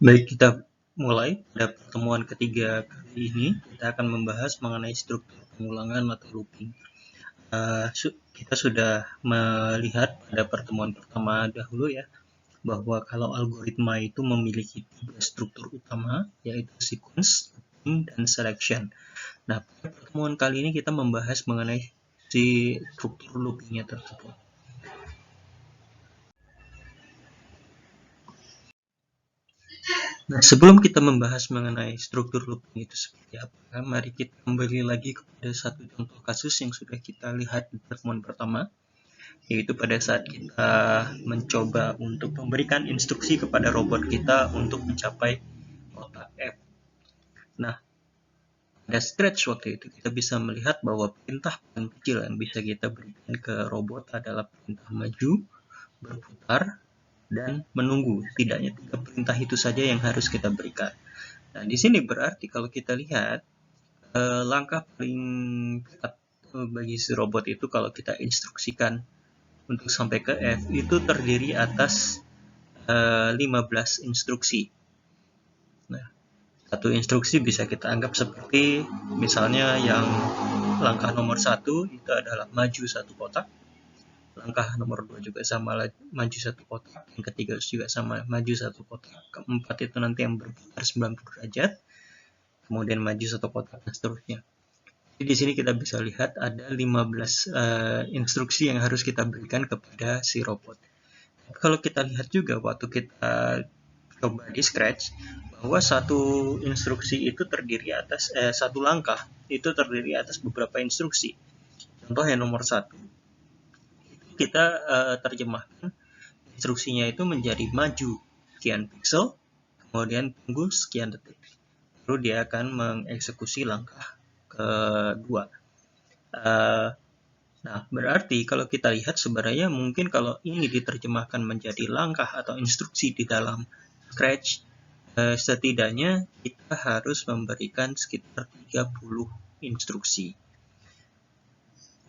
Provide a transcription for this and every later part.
Baik, kita mulai. Pada pertemuan ketiga kali ini, kita akan membahas mengenai struktur pengulangan atau looping. Kita sudah melihat pada pertemuan pertama dahulu ya, bahwa kalau algoritma itu memiliki tiga struktur utama, yaitu sequence, looping, dan selection. Nah, pada pertemuan kali ini kita membahas mengenai si struktur loopingnya tersebut. Nah, sebelum kita membahas mengenai struktur looping itu seperti apa, mari kita kembali lagi kepada satu contoh kasus yang sudah kita lihat di pertemuan pertama, yaitu pada saat kita mencoba untuk memberikan instruksi kepada robot kita untuk mencapai kotak F. Nah, pada scratch waktu itu kita bisa melihat bahwa perintah paling kecil yang bisa kita berikan ke robot adalah perintah maju, berputar, dan menunggu. Setidaknya 3 perintah itu saja yang harus kita berikan. Nah, di sini berarti kalau kita lihat langkah paling cepat bagi si robot itu kalau kita instruksikan untuk sampai ke F itu terdiri atas 15 instruksi. Nah, satu instruksi bisa kita anggap seperti misalnya yang langkah nomor 1 itu adalah maju satu kotak, langkah nomor 2 juga sama, maju satu kotak, yang ketiga juga sama, maju satu kotak, keempat itu nanti yang berputar 90 derajat, kemudian maju satu kotak, dan seterusnya. Jadi di sini kita bisa lihat ada 15 instruksi yang harus kita berikan kepada si robot. Kalau kita lihat juga waktu kita coba di Scratch, bahwa satu instruksi itu terdiri atas satu langkah itu terdiri atas beberapa instruksi. Contoh yang nomor 1, kita terjemahkan instruksinya itu menjadi maju sekian pixel, kemudian tunggu sekian detik, lalu dia akan mengeksekusi langkah kedua. Nah, berarti kalau kita lihat sebenarnya mungkin kalau ini diterjemahkan menjadi langkah atau instruksi di dalam Scratch, setidaknya kita harus memberikan sekitar 30 instruksi.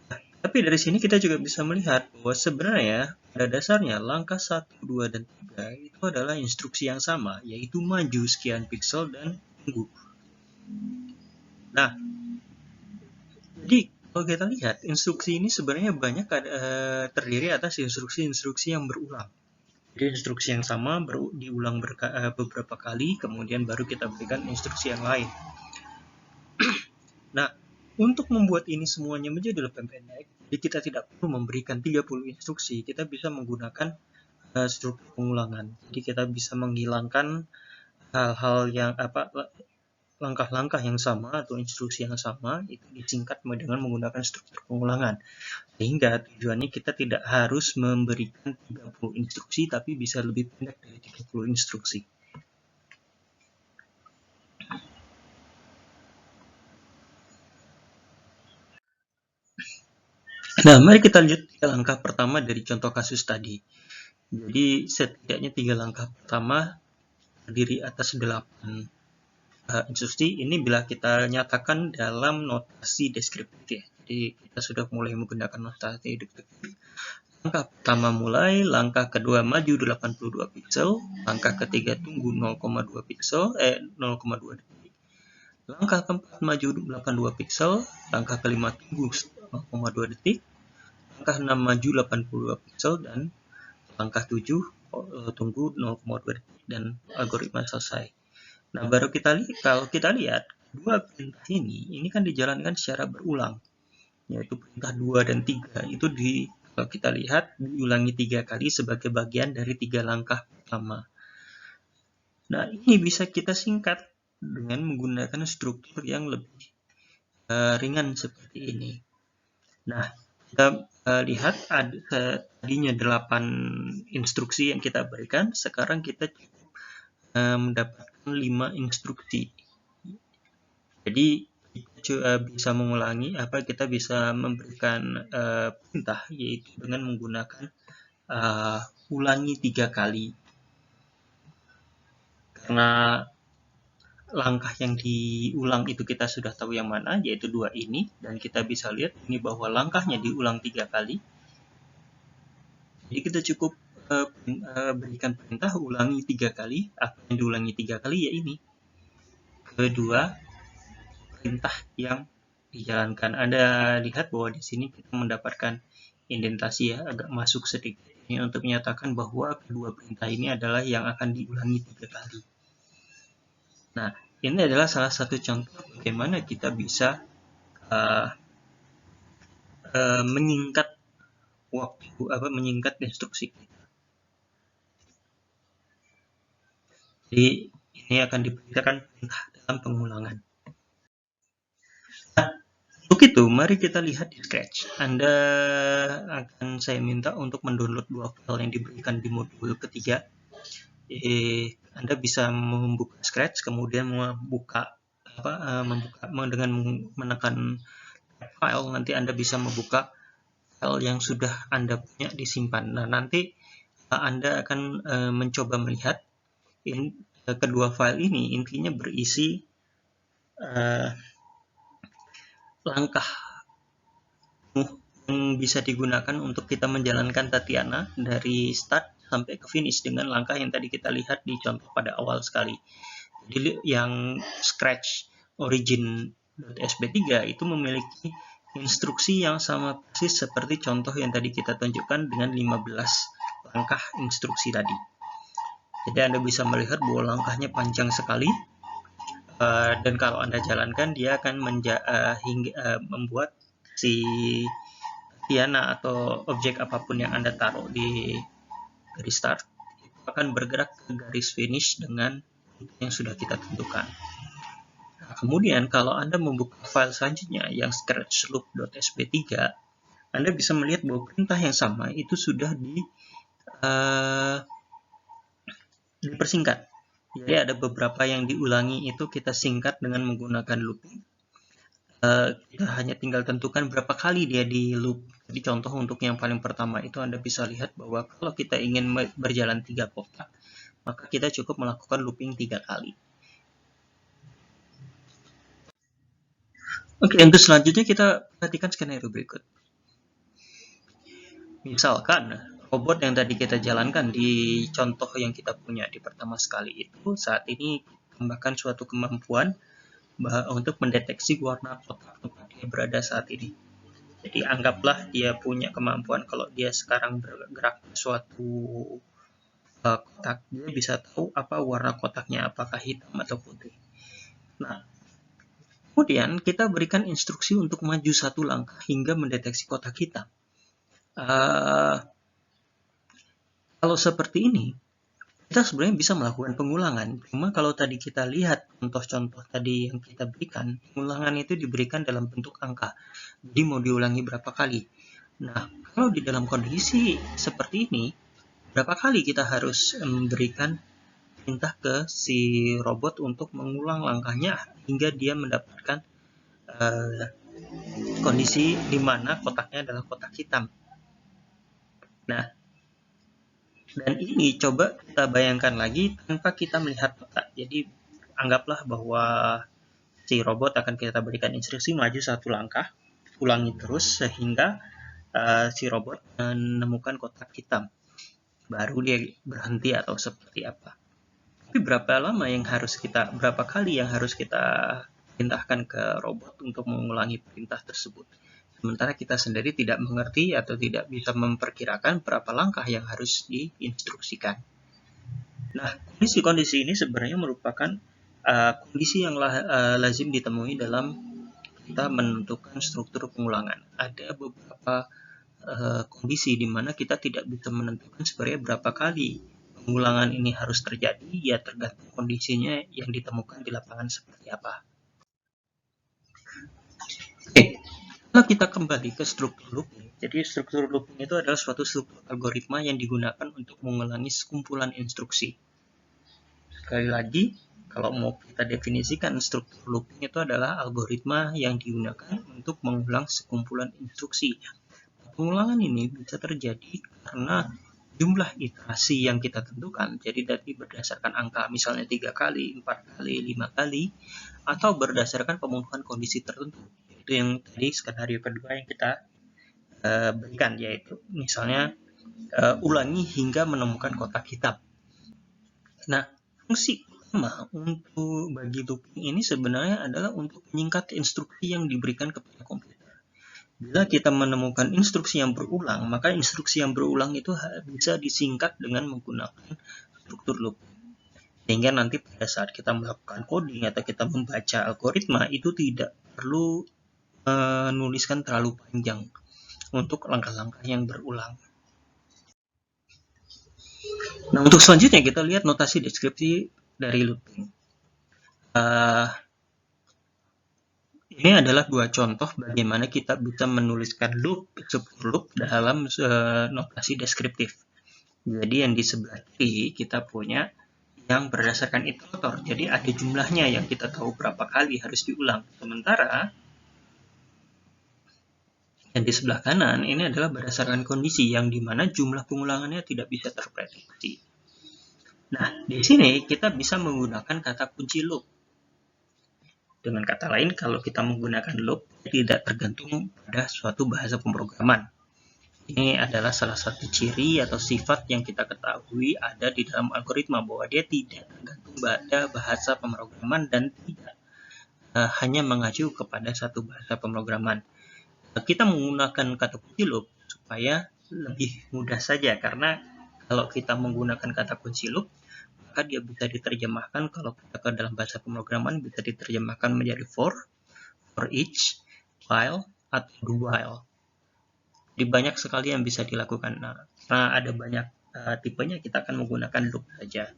Nah, tapi dari sini kita juga bisa melihat bahwa sebenarnya pada dasarnya langkah 1, 2, dan 3 itu adalah instruksi yang sama, yaitu maju sekian pixel dan tunggu. Nah, jadi kalau kita lihat instruksi ini sebenarnya banyak terdiri atas instruksi-instruksi yang berulang. Jadi instruksi yang sama diulang beberapa kali, kemudian baru kita berikan instruksi yang lain. Nah, untuk membuat ini semuanya menjadi lebih pendek, jadi kita tidak perlu memberikan 30 instruksi, kita bisa menggunakan struktur pengulangan. Jadi kita bisa menghilangkan hal-hal yang langkah-langkah yang sama atau instruksi yang sama itu disingkat dengan menggunakan struktur pengulangan, sehingga tujuannya kita tidak harus memberikan 30 instruksi tapi bisa lebih pendek dari 30 instruksi. Nah, mari kita lanjut ke langkah pertama dari contoh kasus tadi. Jadi setidaknya 3 langkah pertama terdiri atas 8 instruksi. Ini bila kita nyatakan dalam notasi deskriptif ya. Jadi kita sudah mulai menggunakan notasi deskriptif. Langkah pertama mulai, langkah kedua maju 82 pixel, langkah ketiga tunggu 0,2 pixel, 0,2 detik. Langkah keempat maju 82 pixel, langkah kelima tunggu 0,2 detik, langkah 6 maju 82 pixel, dan langkah 7 tunggu 0,2 detik, dan algoritma selesai. Nah, baru kalau kita lihat dua perintah ini kan dijalankan secara berulang, yaitu perintah 2 dan 3 itu kalau kita lihat diulangi 3 kali sebagai bagian dari 3 langkah pertama. Nah, ini bisa kita singkat dengan menggunakan struktur yang lebih ringan seperti ini. Nah, kita lihat tadinya 8 instruksi yang kita berikan, sekarang kita cukup mendapatkan 5 instruksi. Jadi kita bisa mengulangi kita bisa memberikan perintah yaitu dengan menggunakan ulangi 3 kali, karena langkah yang diulang itu kita sudah tahu yang mana, yaitu 2 ini, dan kita bisa lihat ini bahwa langkahnya diulang 3 kali. Jadi kita cukup berikan perintah ulangi 3 kali. Apa yang diulangi 3 kali? Ya ini. Kedua perintah yang dijalankan. Anda lihat bahwa di sini kita mendapatkan indentasi ya, agak masuk sedikit. Ini untuk menyatakan bahwa kedua perintah ini adalah yang akan diulangi 3 kali. Nah, ini adalah salah satu contoh bagaimana kita bisa menyingkat waktu, menyingkat instruksi. Jadi ini akan diperintahkan perintah dalam pengulangan. Nah, untuk itu mari kita lihat di Scratch. Saya minta untuk mendownload 2 file yang diberikan di modul ketiga. Anda bisa membuka Scratch, kemudian membuka dengan menekan file, nanti Anda bisa membuka file yang sudah Anda punya disimpan. Nah, nanti Anda akan mencoba melihat kedua file ini intinya berisi langkah yang bisa digunakan untuk kita menjalankan Tatiana dari start sampai ke finish dengan langkah yang tadi kita lihat di contoh pada awal sekali. Jadi yang Scratch origin.sp3 itu memiliki instruksi yang sama persis seperti contoh yang tadi kita tunjukkan dengan 15 langkah instruksi tadi. Jadi Anda bisa melihat bahwa langkahnya panjang sekali, dan kalau Anda jalankan dia akan membuat si Tatiana atau objek apapun yang Anda taruh di garis start itu akan bergerak ke garis finish dengan yang sudah kita tentukan. Nah, kemudian kalau Anda membuka file selanjutnya yang scratchloop.sp3, Anda bisa melihat bahwa perintah yang sama itu sudah dipersingkat. Jadi ada beberapa yang diulangi itu kita singkat dengan menggunakan looping. Kita hanya tinggal tentukan berapa kali dia di loop. Jadi contoh untuk yang paling pertama itu Anda bisa lihat bahwa kalau kita ingin berjalan 3 kotak, maka kita cukup melakukan looping 3 kali. Oke, untuk selanjutnya kita perhatikan skenario berikut. Misalkan robot yang tadi kita jalankan di contoh yang kita punya di pertama sekali itu saat ini tambahkan suatu kemampuan untuk mendeteksi warna kotak tempat dia berada saat ini. Jadi anggaplah dia punya kemampuan kalau dia sekarang bergerak ke suatu kotak, dia bisa tahu apa warna kotaknya, apakah hitam atau putih. Nah, kemudian kita berikan instruksi untuk maju 1 langkah hingga mendeteksi kotak hitam. Kalau seperti ini, kita sebenarnya bisa melakukan pengulangan. Cuma kalau tadi kita lihat contoh-contoh tadi yang kita berikan, pengulangan itu diberikan dalam bentuk angka. Jadi mau diulangi berapa kali. Nah, kalau di dalam kondisi seperti ini, berapa kali kita harus memberikan perintah ke si robot untuk mengulang langkahnya hingga dia mendapatkan kondisi di mana kotaknya adalah kotak hitam. Nah, dan ini coba kita bayangkan lagi tanpa kita melihat kotak. Jadi anggaplah bahwa si robot akan kita berikan instruksi maju 1 langkah, ulangi terus sehingga si robot menemukan kotak hitam. Baru dia berhenti atau seperti apa. Tapi berapa kali yang harus kita perintahkan ke robot untuk mengulangi perintah tersebut. Sementara kita sendiri tidak mengerti atau tidak bisa memperkirakan berapa langkah yang harus diinstruksikan. Nah, kondisi-kondisi ini sebenarnya merupakan kondisi yang lazim ditemui dalam kita menentukan struktur pengulangan. Ada beberapa kondisi di mana kita tidak bisa menentukan sebenarnya berapa kali pengulangan ini harus terjadi, ya tergantung kondisinya yang ditemukan di lapangan seperti apa. Oke. Kalau kita kembali ke struktur looping, jadi struktur looping itu adalah suatu struktur algoritma yang digunakan untuk mengulangi sekumpulan instruksi. Sekali lagi, kalau mau kita definisikan struktur looping itu adalah algoritma yang digunakan untuk mengulang sekumpulan instruksi. Pengulangan ini bisa terjadi karena jumlah iterasi yang kita tentukan, jadi tadi berdasarkan angka misalnya 3 kali, 4 kali, 5 kali, atau berdasarkan pemenuhan kondisi tertentu. Itu yang tadi skenario kedua yang kita berikan, yaitu misalnya ulangi hingga menemukan kotak hitam. Nah, fungsi utama untuk bagi looping ini sebenarnya adalah untuk menyingkat instruksi yang diberikan kepada komputer. Bila kita menemukan instruksi yang berulang, maka instruksi yang berulang itu bisa disingkat dengan menggunakan struktur loop. Sehingga nanti pada saat kita melakukan coding atau kita membaca algoritma, itu tidak perlu menuliskan terlalu panjang untuk langkah-langkah yang berulang. Nah, untuk selanjutnya kita lihat notasi deskripsi dari looping. Ini adalah dua contoh bagaimana kita bisa menuliskan loop, sebuah loop dalam notasi deskriptif. Jadi yang di sebelah kiri kita punya yang berdasarkan iterator. Jadi ada jumlahnya yang kita tahu berapa kali harus diulang. Sementara yang di sebelah kanan ini adalah berdasarkan kondisi yang dimana jumlah pengulangannya tidak bisa terprediksi. Nah, di sini kita bisa menggunakan kata kunci loop. Dengan kata lain, kalau kita menggunakan loop, tidak tergantung pada suatu bahasa pemrograman. Ini adalah salah satu ciri atau sifat yang kita ketahui ada di dalam algoritma, bahwa dia tidak tergantung pada bahasa pemrograman dan tidak hanya mengacu kepada satu bahasa pemrograman. Kita menggunakan kata kunci loop supaya lebih mudah saja, karena kalau kita menggunakan kata kunci loop, maka dia bisa diterjemahkan, kalau kita ke dalam bahasa pemrograman bisa diterjemahkan menjadi for each, while, atau do while. Jadi banyak sekali yang bisa dilakukan. Nah, karena ada banyak tipenya, kita akan menggunakan loop saja.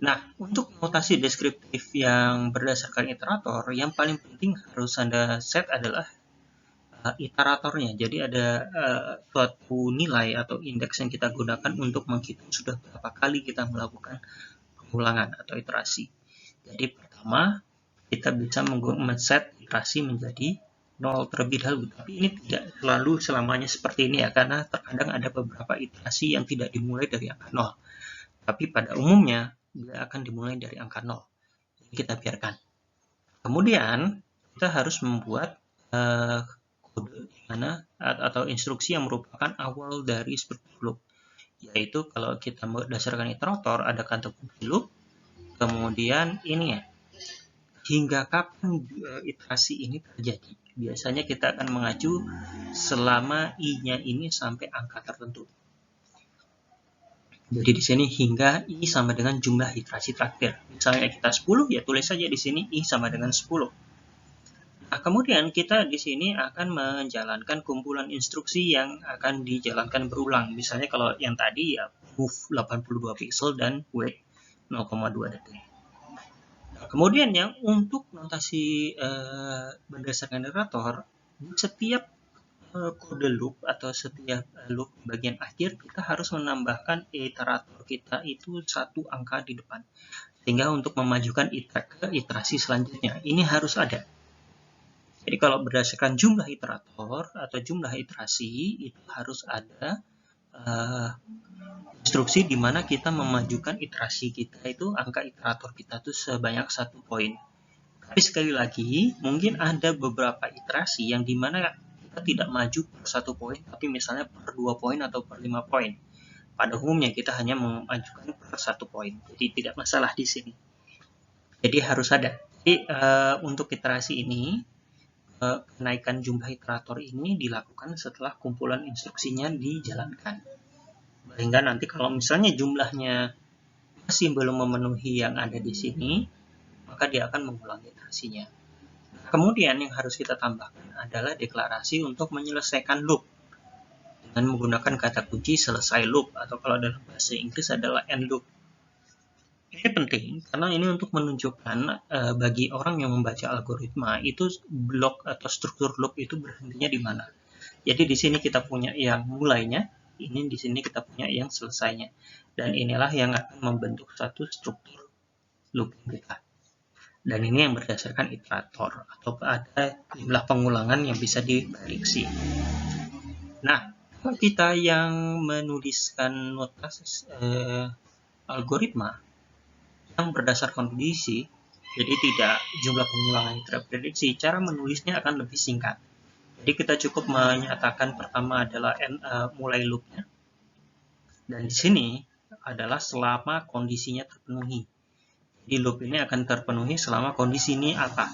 Nah, untuk notasi deskriptif yang berdasarkan iterator, yang paling penting harus Anda set adalah iteratornya. Jadi ada suatu nilai atau indeks yang kita gunakan untuk menghitung sudah berapa kali kita melakukan pengulangan atau iterasi. Jadi pertama, kita bisa men-set iterasi menjadi 0 terlebih dahulu. Tapi ini tidak selalu selamanya seperti ini ya, karena terkadang ada beberapa iterasi yang tidak dimulai dari angka 0. Tapi pada umumnya dia akan dimulai dari angka 0. Jadi kita biarkan. Kemudian kita harus membuat kode mana atau instruksi yang merupakan awal dari struktur loop. Yaitu kalau kita berdasarkan iterator ada kata kunci loop, kemudian ini ya, hingga kapan iterasi ini terjadi. Biasanya kita akan mengacu selama i-nya ini sampai angka tertentu. Jadi di sini hingga i sama dengan jumlah iterasi terakhir. Misalnya kita 10, ya tulis saja di sini i sama dengan 10. Nah, kemudian kita di sini akan menjalankan kumpulan instruksi yang akan dijalankan berulang. Misalnya kalau yang tadi ya move 82 pixel dan wait 0,2 detik. Kemudian yang untuk notasi berdasarkan iterator, setiap kode loop atau setiap loop bagian akhir kita harus menambahkan iterator kita itu satu angka di depan, sehingga untuk memajukan ke iterasi selanjutnya ini harus ada. Jadi kalau berdasarkan jumlah iterator atau jumlah iterasi itu harus ada instruksi di mana kita memajukan iterasi kita itu, angka iterator kita itu sebanyak 1 poin. Tapi sekali lagi, mungkin ada beberapa iterasi yang dimana kita tidak maju per 1 poin, tapi misalnya per 2 poin atau per 5 poin. Pada umumnya kita hanya memajukan per 1 poin, jadi tidak masalah di sini. Jadi harus ada. Jadi untuk iterasi ini, kenaikan jumlah iterator ini dilakukan setelah kumpulan instruksinya dijalankan. Sehingga nanti kalau misalnya jumlahnya masih belum memenuhi yang ada di sini, maka dia akan mengulangi iterasinya. Kemudian yang harus kita tambahkan adalah deklarasi untuk menyelesaikan loop dengan menggunakan kata kunci selesai loop, atau kalau dalam bahasa Inggris adalah end loop. Ini penting karena ini untuk menunjukkan bagi orang yang membaca algoritma itu blok atau struktur loop itu berhentinya di mana. Jadi di sini kita punya yang mulainya, ini di sini kita punya yang selesainya, dan inilah yang akan membentuk satu struktur looping kita. Dan ini yang berdasarkan iterator atau ada jumlah pengulangan yang bisa diprediksi. Nah, kalau kita yang menuliskan notasi algoritma yang berdasarkan kondisi, jadi tidak jumlah pengulangan yang terprediksi, cara menulisnya akan lebih singkat. Jadi kita cukup menyatakan pertama adalah mulai loopnya, Dan di sini adalah selama kondisinya terpenuhi. Jadi loop ini akan terpenuhi selama kondisi ini apa.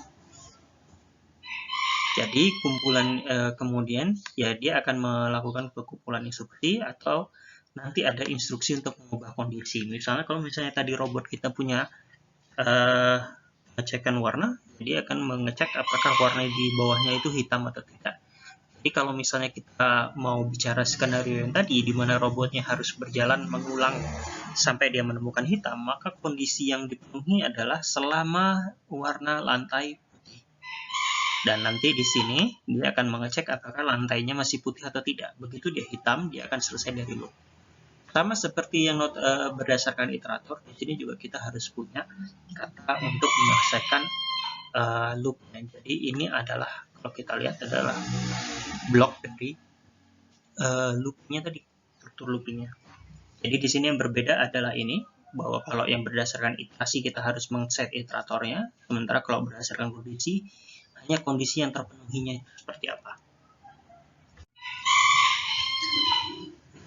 Jadi kumpulan kemudian ya dia akan melakukan kumpulan instruksi atau nanti ada instruksi untuk mengubah kondisi. Misalnya kalau misalnya tadi robot kita punya pengecekan warna, dia akan mengecek apakah warna di bawahnya itu hitam atau tidak. Jadi kalau misalnya kita mau bicara skenario yang tadi di mana robotnya harus berjalan mengulang sampai dia menemukan hitam, maka kondisi yang dipenuhi adalah selama warna lantai putih. Dan nanti di sini dia akan mengecek apakah lantainya masih putih atau tidak. Begitu dia hitam, dia akan selesai dari loop. Sama seperti yang berdasarkan iterator, di sini juga kita harus punya kata untuk menyelesaikan loopnya. Jadi ini adalah kalau kita lihat adalah blok dari loopnya tadi, struktur loopingnya. Jadi di sini yang berbeda adalah ini, bahwa kalau yang berdasarkan iterasi kita harus men-set iteratornya, sementara kalau berdasarkan kondisi hanya kondisi yang terpenuhinya seperti apa.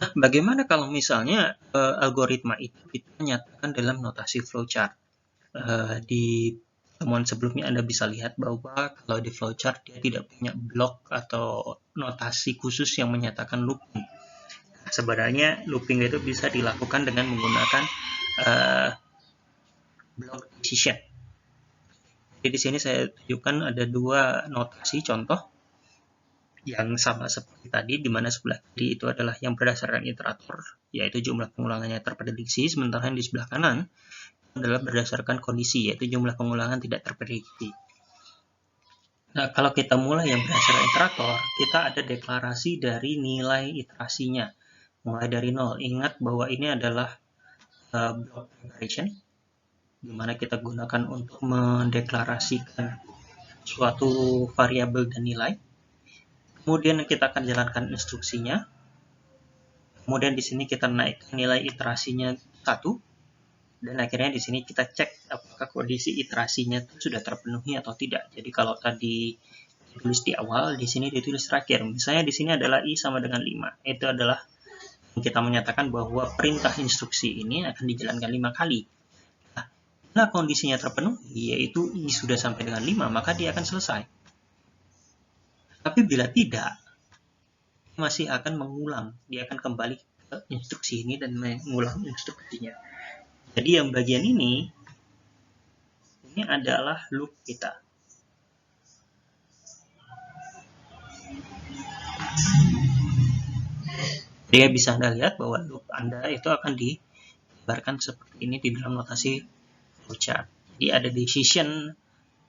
Nah, bagaimana kalau misalnya algoritma itu kita nyatakan dalam notasi flowchart? Di temuan sebelumnya Anda bisa lihat bahwa kalau di flowchart dia tidak punya blok atau notasi khusus yang menyatakan looping. Sebenarnya looping itu bisa dilakukan dengan menggunakan block decision. Jadi di sini saya tunjukkan ada dua notasi contoh yang sama seperti tadi, di mana sebelah kiri itu adalah yang berdasarkan iterator, yaitu jumlah pengulangannya terprediksi, sementara yang di sebelah kanan adalah berdasarkan kondisi, yaitu jumlah pengulangan tidak terprediksi. Nah, kalau kita mulai yang berdasarkan iterator, kita ada deklarasi dari nilai iterasinya, mulai dari 0. Ingat bahwa ini adalah block declaration, di mana kita gunakan untuk mendeklarasikan suatu variabel dan nilai. Kemudian kita akan jalankan instruksinya. Kemudian di sini kita naikkan nilai iterasinya 1. Dan akhirnya di sini kita cek apakah kondisi iterasinya sudah terpenuhi atau tidak. Jadi kalau tadi ditulis di awal, di sini ditulis terakhir. Misalnya di sini adalah I sama dengan 5. Itu adalah kita menyatakan bahwa perintah instruksi ini akan dijalankan 5 kali. Nah, kondisinya terpenuhi, yaitu I sudah sampai dengan 5, maka dia akan selesai. Tapi bila tidak, masih akan mengulang. Dia akan kembali ke instruksi ini dan mengulang instruksinya. Jadi yang bagian ini adalah loop kita. Jadi bisa Anda lihat bahwa loop Anda itu akan digambarkan seperti ini di dalam notasi flowchart. Jadi ada decision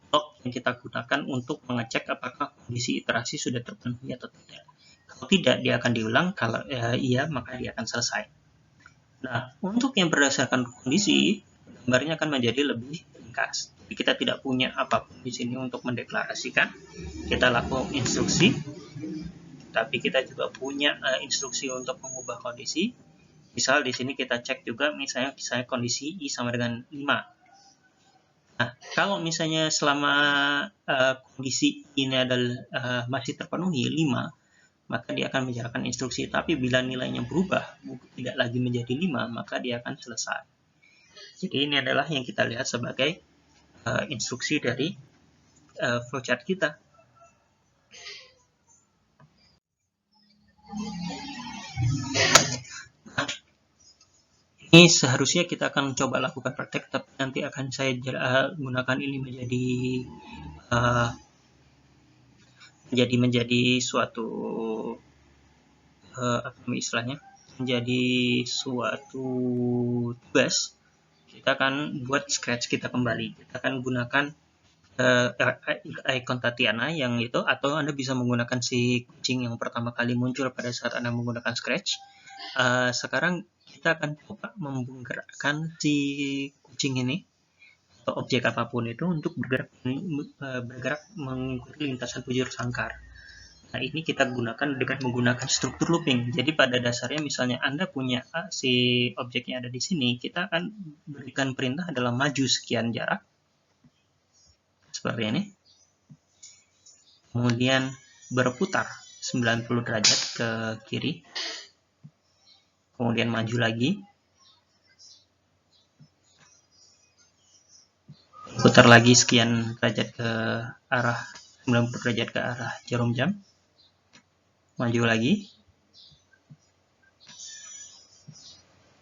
block yang kita gunakan untuk mengecek apakah kondisi iterasi sudah terpenuhi atau tidak. Kalau tidak, dia akan diulang. Kalau iya, maka dia akan selesai. Nah, untuk yang berdasarkan kondisi, gambarnya akan menjadi lebih ringkas. Jadi kita tidak punya apapun di sini untuk mendeklarasikan. Kita lakukan instruksi, tapi kita juga punya instruksi untuk mengubah kondisi. Misal di sini kita cek juga misalnya kondisi I sama dengan 5. Nah, kalau misalnya selama kondisi ini adalah masih terpenuhi 5, maka dia akan menjalankan instruksi. Tapi bila nilainya berubah, tidak lagi menjadi 5, maka dia akan selesai. Jadi ini adalah yang kita lihat sebagai instruksi dari flowchart kita. Nah, ini seharusnya kita akan coba lakukan praktek, tapi nanti akan saya gunakan ini menjadi suatu apa istilahnya, menjadi suatu tugas. Kita akan buat scratch kita kembali. Kita akan gunakan icon Tatiana yang itu, atau Anda bisa menggunakan si kucing yang pertama kali muncul pada saat Anda menggunakan scratch. Sekarang kita akan coba menggerakkan si kucing ini atau objek apapun itu untuk bergerak mengikuti lintasan bujur sangkar. Nah, ini kita gunakan dengan menggunakan struktur looping. Jadi pada dasarnya misalnya Anda punya si objeknya ada di sini, kita akan berikan perintah adalah maju sekian jarak. Seperti ini. Kemudian berputar 90 derajat ke kiri. kemudian maju lagi, putar lagi sekian derajat ke arah 90 derajat ke arah jarum jam, maju lagi,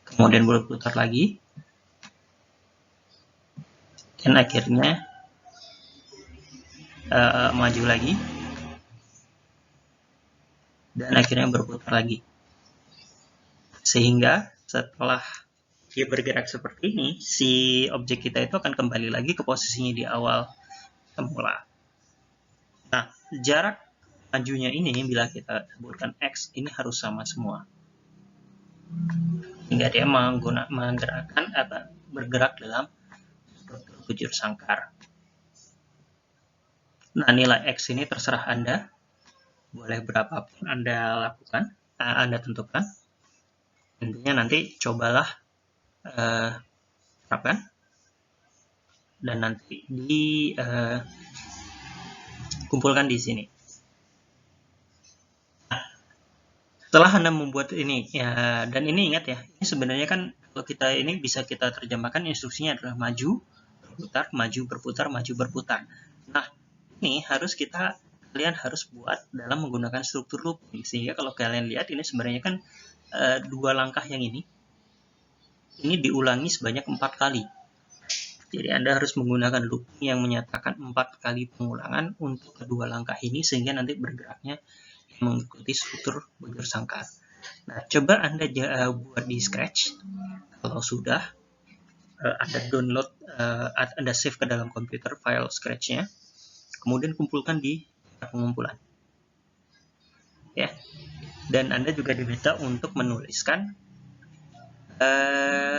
kemudian berputar lagi, dan akhirnya maju lagi, dan akhirnya berputar lagi. Sehingga setelah dia bergerak seperti ini, si objek kita itu akan kembali lagi ke posisinya di awal semula. Nah, jarak majunya ini bila kita sebutkan X ini harus sama semua, hingga dia menggerakkan atau bergerak dalam struktur bujur sangkar. Nah, nilai X ini terserah Anda, boleh berapapun Anda lakukan, Anda tentukan. Intinya nanti cobalah terapkan, dan nanti kumpulkan di sini. Nah, setelah Anda membuat ini, ya, dan ini ingat ya, ini sebenarnya kan kalau kita ini bisa kita terjemahkan instruksinya adalah maju, berputar, maju, berputar, maju, berputar. Nah, ini kalian harus buat dalam menggunakan struktur looping, sehingga kalau kalian lihat ini sebenarnya kan dua langkah yang ini diulangi sebanyak 4 kali. Jadi Anda harus menggunakan looping yang menyatakan 4 kali pengulangan untuk kedua langkah ini, sehingga nanti bergeraknya mengikuti struktur bujur sangkar. Nah, coba Anda buat di Scratch. Kalau sudah, Anda download, Anda save ke dalam komputer file Scratch-nya, kemudian kumpulkan di pengumpulan. Ya. Dan Anda juga diminta untuk menuliskan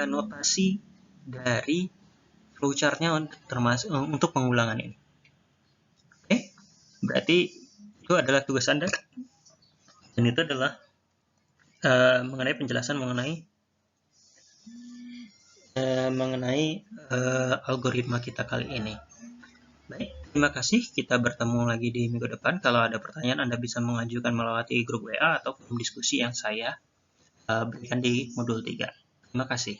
notasi dari flowchart-nya termasuk untuk pengulangan ini. Oke, berarti itu adalah tugas Anda, dan itu adalah mengenai penjelasan mengenai algoritma kita kali ini. Baik, terima kasih. Kita bertemu lagi di minggu depan. Kalau ada pertanyaan, Anda bisa mengajukan melalui grup WA atau forum diskusi yang saya berikan di modul 3. Terima kasih.